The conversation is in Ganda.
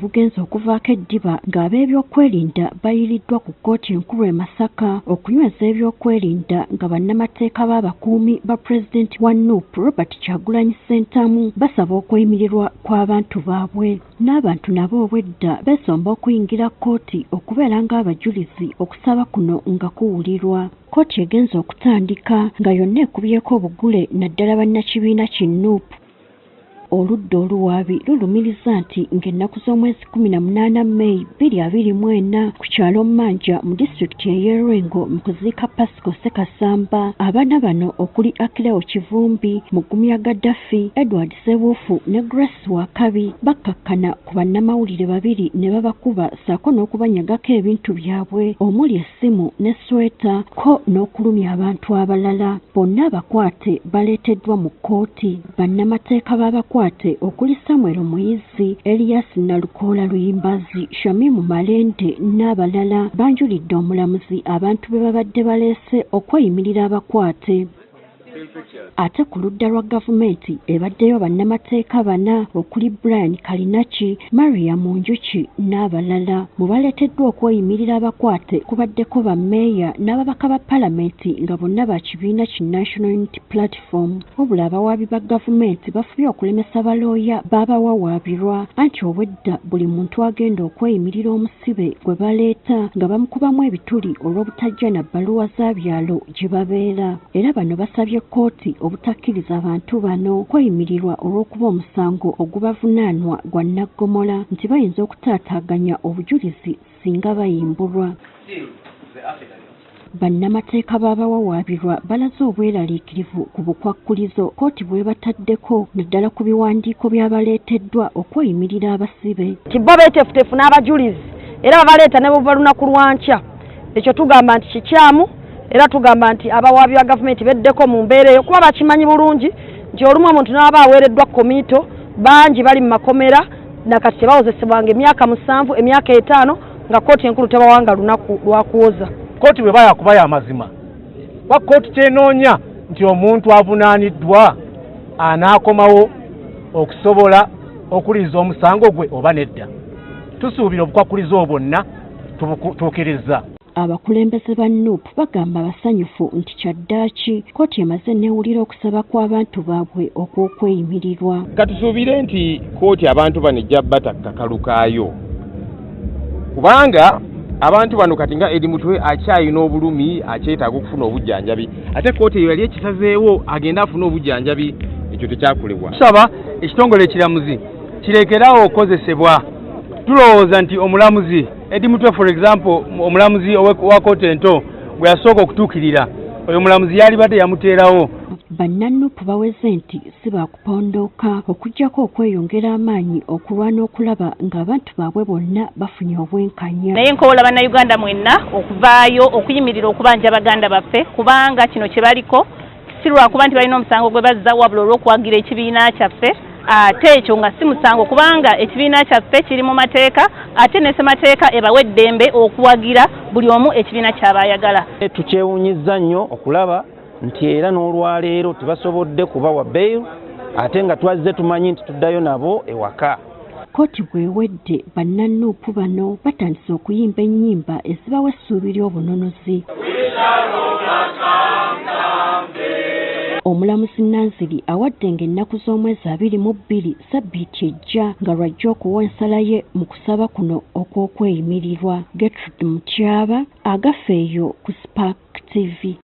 bugenza okuvaako eddiba ng'ab'ebyokwerinda bayiriddwa ku kkooti enkulu e Masaka okunyweza ebyokwerinda nga bannamateeka b'abakuumi ba pulezidenti wa NUP Robert Kyagulanyi Ssentamu basaba okweyimirirwa kw'abantu baabwe. N'abantu nabo obwedda beesomba okuyingira kkooti okubeera ng'abajulizi okusaba kuno nga kuwulirwa. Kkooti egenza okutandika nga yonna ekubyeko obugule naddala bannakibiina ki NUP. Oludda oluwaabi lulumiriza nti ng'ennaku z'omwezi 18 May 2024 ku kyalo Mmanja mu disitulikiti y'Erwengo mu kuziika Pascal Ssekasamba abaana bano okuli Akileo Kivumbi, Mugumya Gaddafi, Edward Ssebuufu ne Grace Wakabi bakkakkana ku bannamawulire babiri ne babakuba ssaako n'okubanyagako ebintu byabwe omuli essimu ne sweta ko n'okulumya abantu abalala. Bonna abakwate baleeteddwa mu kkooti. Bannamateeka b'abakwate okuli Samuel Muyizi, Elias Nalukoola Luyimbazi, Shamimu Malende n'abalala banjulidde omulamuzi abantu be babadde baleese okweyimirira abakwate. Ate ku ludda lwa gavumenti ebaddeyo bannamateeka 4 okuli Brian Kalinachi, Maria Munjuki n'abalala. Mu baleeteddwa okweyimirira abakwate kubaddeko bammeeya n'ababaka ba palamenti nga bonna ba kibiina ki National Unity Platform. Wabula abawaabi ba gavumenti bafubye okulemesa balooya baabawawaabirwa anti obwedda buli muntu agenda okweyimirira omusibe gwe baleeta nga bamukubamu ebituli olw'obutajja na bbaluwa za byalo gye babeera. Era bano basabye kkooti obutakkiriza abantu bano kweyimirirwa olw'okuba omusango ogubavunaanwa gwa nnaggomola nti bayinza okutaataaganya obujulizi singa bayimbulwa. Bannamateeka b'abawawaabirwa balaze obweraliikirivu ku bukwakkulizo kkooti bwe bataddeko naddala ku biwandiiko by'abaleeteddwa okweyimirira abasibe. Bo beeteefuteefu n'abajulizi era babaleeta ne buva lunaku lwankya. Ekyo tugamba nti kikyamu. Era tugamba nti abawaabi ba gavumenti beddeko mu mbeera eyo kuba bakimanyi bulungi nti olumu omuntu n'aba aweereddwa komito bangi bali mu makomera nakati tebawozesebwanga emyaka 7 emyaka 5 nga kkooti enkulu tebawanga lunaku lwakuwoza. Kkooti bwe baya kubaya amazima wa kkooti tenoonya nti omuntu avunaaniddwa anaakomawo okusobola okuliza omusango gwe oba nedda. Tusuubira obukwakkulizo bwonna tubutuukiriza. Abakulembeze ba NUP bagamba basanyufu nti kyaddaaki kkooti emaze neewulira okusaba kw'abantu baabwe okw'okweyimirirwa. Katusuubire nti kkooti abantu bano ejja batakkakalu kaayo kubanga abantu bano kati nga eri mutwe akyayina obulumi akyetaaga okufuna obujjanjabi ate kkooti eyo yali ekisazeewo agenda afuna obujjanjabi ekyo tekyakolebwa. Tusaba ekitongole ekiramuzi kirekerawo okukozesebwa. Tulowooza nti omulamuzi edi mutwe for example omulamuzi wa kkooti ento gwe yasooka okutuukirira oyo omulamuzi yali badde yamuteerawo. Bannanupu baweze nti si baakupondooka okuggyako okweyongera amaanyi okulwana okulaba ng'abantu baabwe bonna bafunye obwenkanya. Naye nkowola bannayuganda mwenna okuvaayo okuyimirira okubanja baganda baffe kubanga kino kye baliko si lwakuba nti balina omusango gwe bazza wabula olw'okuwagira ekibiina kyaffe. Ate ekyo nga si musango kubanga ekibiina kyaffe kiri mu mateeka ate ne ssemateeka ebawa eddembe okuwagira buli omu ekibiina ky'abayagala. Tukyewuunyizza nnyo okulaba nti era n'olwaleero tebasobodde kubawa bail ate nga twazze tumanyi nti tuddayo nabo ewaka. Kkooti bw'ewedde bannanuupu bano batandise okuyimba ennyimba ezibawa essuubi ly'obunonozi. Omulamuzi Nanziri awadde ng'ennaku z'omwezi 22 Ssabbiiti ejja nga lwajja okuwa ensala ye mu kusaba kuno okw'okweyimirirwa. Gertrude Mutyaba agafeeyo ku Spark TV.